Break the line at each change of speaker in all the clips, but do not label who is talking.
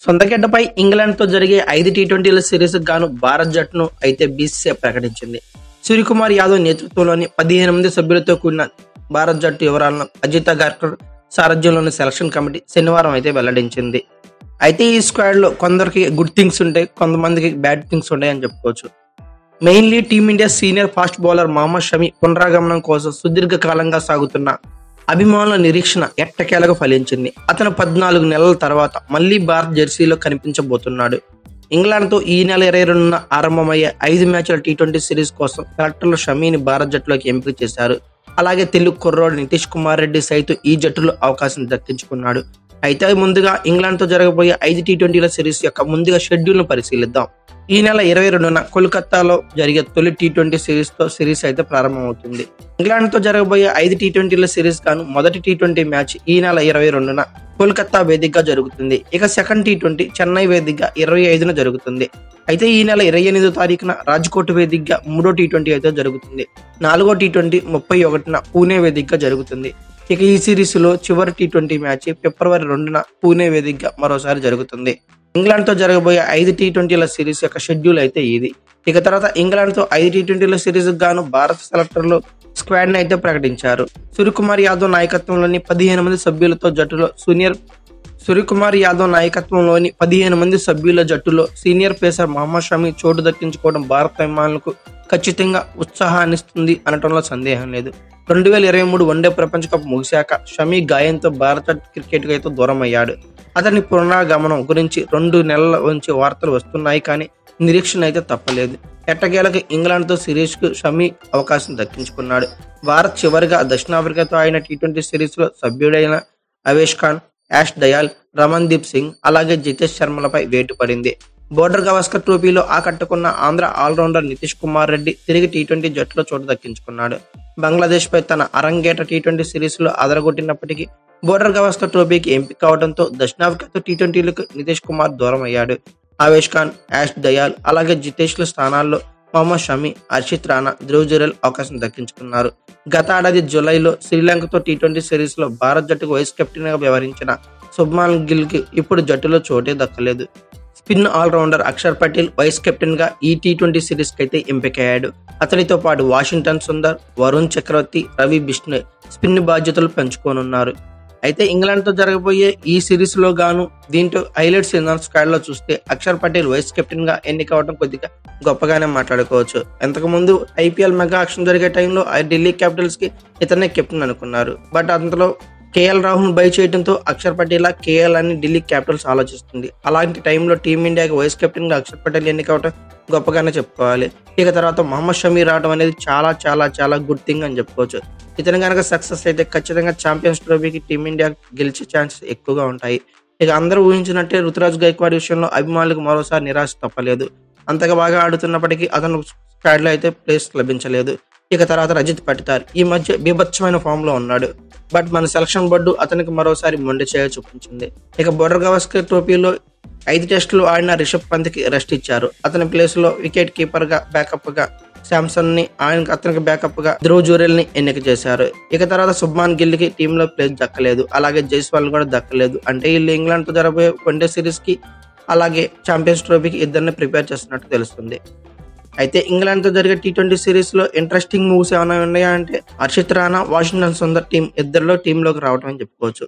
సొంత గడ్డపై ఇంగ్లాండ్తో జరిగే 5 టీ20ల సిరీస్కు గాను భారత్ జట్టును అయితే బీసీసీఐ ప్రకటించింది. సూర్యకుమార్ యాదవ్ నేతృత్వంలోని 15 మంది సభ్యులతో కూడిన భారత్ జట్టు వివరాలను అజిత్ అగర్కర్ సారథ్యంలోని సెలక్షన్ కమిటీ శనివారం అయితే వెల్లడించింది. అయితే ఈ స్క్వాడ్లో కొందరికి గుడ్ థింగ్స్ ఉంటాయి, కొంతమందికి బ్యాడ్ థింగ్స్ ఉంటాయని చెప్పుకోవచ్చు. Mainly team India senior fast bowler Mohammed Shami పునరాగమనం కోసం సుదీర్ఘకాలంగా సాగుతున్న అభిమానుల నిరీక్షణ ఎట్టకేలకు ఫలించింది. అతను 14 నెలల తర్వాత మళ్లీ భారత్ జెర్సీలో కనిపించబోతున్నాడు. ఇంగ్లాండ్తో ఈ నెల 22న ఆరంభమయ్యే 5 మ్యాచ్ల టీ20 సిరీస్ కోసం సెలెక్టర్లు షమీని భారత్ జట్టులోకి ఎంపిక చేశారు. అలాగే తెలుగు కుర్రోడు నితీష్ కుమార్ రెడ్డి సైతం ఈ జట్టులో అవకాశం దక్కించుకున్నాడు. అయితే ముందుగా ఇంగ్లాండ్తో జరగబోయే 5 టీ20ల సిరీస్ యొక్క ముందుగా షెడ్యూల్ను పరిశీలిద్దాం. ఈ నెల 22న కోల్కతాలో జరిగే తొలి టీ20 సిరీస్తో సిరీస్ అయితే ప్రారంభమవుతుంది. ఇంగ్లాండ్తో జరగబోయే 5 టీ20ల సిరీస్ గాను మొదటి టీ20 మ్యాచ్ ఈ నెల 22న కోల్కతా వేదికగా జరుగుతుంది. ఇక సెకండ్ టీ20 చెన్నై వేదికగా 25న జరుగుతుంది. అయితే ఈ నెల 28వ తారీఖున రాజ్కోట్ వేదికగా మూడో టీ20 అయితే జరుగుతుంది. నాలుగో టీ20 31న పూణే వేదికగా జరుగుతుంది. ఇక ఈ సిరీస్ లో చివరి టీ20 మ్యాచ్ ఫిబ్రవరి 2న పూణే వేదికగా మరోసారి జరుగుతుంది. ఇంగ్లాండ్ తో జరగబోయే 5 టీ20ల సిరీస్ యొక్క షెడ్యూల్ అయితే ఇది. ఇక తర్వాత ఇంగ్లాండ్ తో 5 టీ20ల సిరీస్ గాను భారత సెలెక్టర్లు స్క్వాడ్ ని అయితే ప్రకటించారు. సూర్యకుమార్ యాదవ్ నాయకత్వంలోని 15 మంది సభ్యులతో జట్టులో సీనియర్ పేసర్ మహమ్మద్ షమి చోటు దక్కించుకోవడం భారత అభిమానులకు ఖచ్చితంగా ఉత్సాహాన్నిస్తుంది అనటంలో సందేహం లేదు. 2023 వన్డే ప్రపంచ కప్ ముగిశాక షమి గాయంతో భారత క్రికెట్ అయితే దూరం అయ్యాడు. అతని పునరాగమనం గురించి 2 నెలల నుంచి వార్తలు వస్తున్నాయి, కానీ నిరీక్షణ అయితే తప్పలేదు. ఎట్టకేలకు ఇంగ్లాండ్ తో సిరీస్ కు షమి అవకాశం దక్కించుకున్నాడు. భారత్ చివరిగా దక్షిణాఫ్రికాతో ఆడిన టీ20 సిరీస్ లో సభ్యుడైన అవేష్ ఖాన్, యాష్ దయాల్, రమణ్దీప్ సింగ్ అలాగే జితేష్ శర్మలపై వేటు పడింది. బోర్డర్ గవాస్కర్ ట్రోఫీలో ఆకట్టుకున్న ఆంధ్ర ఆల్రౌండర్ నితీష్ కుమార్ రెడ్డి తిరిగి టీ20 జట్టులో చోటు దక్కించుకున్నాడు. బంగ్లాదేశ్ పై తన అరంగేట టీ20 సిరీస్ లో అదరగొట్టినప్పటికీ బోర్డర్ గవాస్కర్ ట్రోఫీకి ఎంపిక కావడంతో దక్షిణాఫ్రికాతో టీ20లకు నితీష్ కుమార్ దూరం అయ్యాడు. అవేష్ ఖాన్, యాష్ దయాల్ అలాగే జితేష్ల స్థానాల్లో మహమ్మద్ షమి, హర్షిత్ రాణా, ధ్రువ్ జురెల్ అవకాశం దక్కించుకున్నారు. గత ఏడాది జూలైలో శ్రీలంకతో టీ20 సిరీస్ లో భారత్ జట్టుకు వైస్ కెప్టెన్ గా వ్యవహరించిన శుభ్మాన్ గిల్ కి ఇప్పుడు జట్టులో చోటే దక్కలేదు. Spin allrounder Axar Patel vice captain గా ఈ టీ20 సిరీస్ కి అయితే ఎంపికయ్యాడు. అతనితో పాటు వాషింగ్టన్ సుందర్, వరుణ్ చక్రవర్తి, రవి బిష్ణోయ్ స్పిన్ బాధ్యతలు పెంచుకోనున్నారు. అయితే ఇంగ్లాండ్ తో జరగబోయే ఈ సిరీస్ లో గాను దీంట్లో హైలైట్స్ స్క్వాడ్ లో చూస్తే అక్షర్ పటేల్ వైస్ కెప్టెన్ గా ఎన్నికవడం కొద్దిగా గొప్పగానే మాట్లాడుకోవచ్చు. ఇంతకు ముందు ఐపీఎల్ మెగా ఆక్షన్ జరిగే టైంలో ఢిల్లీ క్యాపిటల్స్ కి ఇతనే కెప్టెన్ అనుకున్నారు. బట్ అంతలో కేఎల్ రాహుల్ బై చేయడంతో అక్షర్ పటేల్ కేఎల్ అని ఢిల్లీ క్యాపిటల్స్ ఆలోచిస్తుంది. అలాంటి టైంలో టీమిండియాకి వైస్ కెప్టెన్ గా అక్షర్ పటేల్ ఎన్నికవడం గొప్పగానే చెప్పుకోవాలి. ఇక తర్వాత మహమ్మద్ షమి రావడం అనేది చాలా చాలా చాలా గుడ్ థింగ్ అని చెప్పుకోవచ్చు. ఇతను కనుక సక్సెస్ అయితే ఖచ్చితంగా ఛాంపియన్స్ ట్రోఫీకి టీమిండియా గెలిచే ఛాన్సెస్ ఎక్కువగా ఉంటాయి. ఇక అందరూ ఊహించినట్టే రుతురాజ్ గైక్వాడ్ విషయంలో అభిమానులకు మరోసారి నిరాశ తప్పలేదు. అంతగా బాగా ఆడుతున్నప్పటికీ అతను స్క్వాడ్ లో అయితే ప్లేస్ లభించలేదు. ఇక తర్వాత రజిత్ పటిదార్ ఈ మధ్య బీభత్సమైన ఫామ్ లో ఉన్నాడు. బట్ మన సెలక్షన్ బోర్డు అతనికి మరోసారి మొండి చేయ చూపించింది. ఇక బోర్డర్ గవాస్కర్ ట్రోఫీలో 5 టెస్టులు ఆడిన రిషబ్ పంత్ కి రెస్ట్ ఇచ్చారు. అతని ప్లేస్ లో వికెట్ కీపర్ గా బ్యాకప్ గా శాంసన్ ని, అతనికి బ్యాకప్ గా ధ్రువ్ జురెల్ ని ఎన్నిక చేశారు. ఇక తర్వాత శుభ్మాన్ గిల్ కి టీమ్ లో ప్లేస్ దక్కలేదు. అలాగే జైస్వాల్ కూడా దక్కలేదు. అంటే వీళ్ళు ఇంగ్లాండ్ తో జరగబోయే వన్డే సిరీస్ కి అలాగే ఛాంపియన్స్ ట్రోఫీకి ఇద్దరిని ప్రిపేర్ చేస్తున్నట్టు తెలుస్తుంది. అయితే ఇంగ్లాండ్ తో జరిగే టీ20 సిరీస్ లో ఇంట్రెస్టింగ్ మూవ్స్ ఏమైనా ఉన్నాయా అంటే హర్షిత్ రాణా, వాషింగ్టన్ సుందర్ ఇద్దరిలో టీంలోకి రావడం అని చెప్పుకోవచ్చు.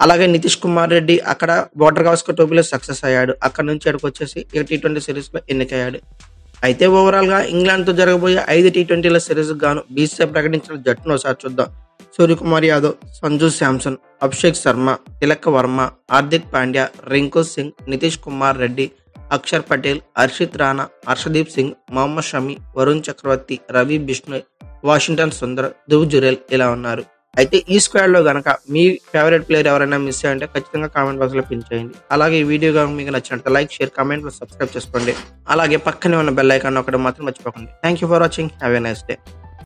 అలాగే నితీష్ కుమార్ రెడ్డి అక్కడ బోర్డర్ గవాస్కర్ ట్రోఫీలో సక్సెస్ అయ్యాడు. అక్కడ నుంచి అక్కడికి వచ్చేసి టీ20 సిరీస్ లో ఎన్నికయ్యాడు. అయితే ఓవరాల్ గా ఇంగ్లాండ్ తో జరగబోయే 5 టీ20ల సిరీస్ గాను బీసీసీఐ ప్రకటించిన జట్టును ఒకసారి చూద్దాం. సూర్యకుమార్ యాదవ్, సంజు శాంసన్, అభిషేక్ శర్మ, తిలక్ వర్మ, హార్దిక్ పాండ్యా, రింకు సింగ్, నితీష్ కుమార్ రెడ్డి, అక్షర్ పటేల్, హర్షిత్ రాణా, హర్షదీప్ సింగ్, మహమ్మద్ షమి, వరుణ్ చక్రవర్తి, రవి బిష్ణోయ్, వాషింగ్టన్ సుందర్, ధ్రువ్ జురెల్ ఇలా ఉన్నారు. అయితే ఈ స్క్వాడ్ లో గనక మీ ఫేవరెట్ ప్లేయర్ ఎవరైనా మిస్ అయ్యంటే ఖచ్చితంగా కామెంట్ బాక్స్ లో పిన్ చేయండి. అలాగే ఈ వీడియో కనుక మీకు నచ్చినట్టు లైక్, షేర్, కామెంట్, సబ్స్క్రైబ్ చేసుకోండి. అలాగే పక్కనే ఉన్న బెల్ ఐకాన్ ఒకటి మాత్రం మర్చిపోకండి. Thank you for watching. Have a nice day.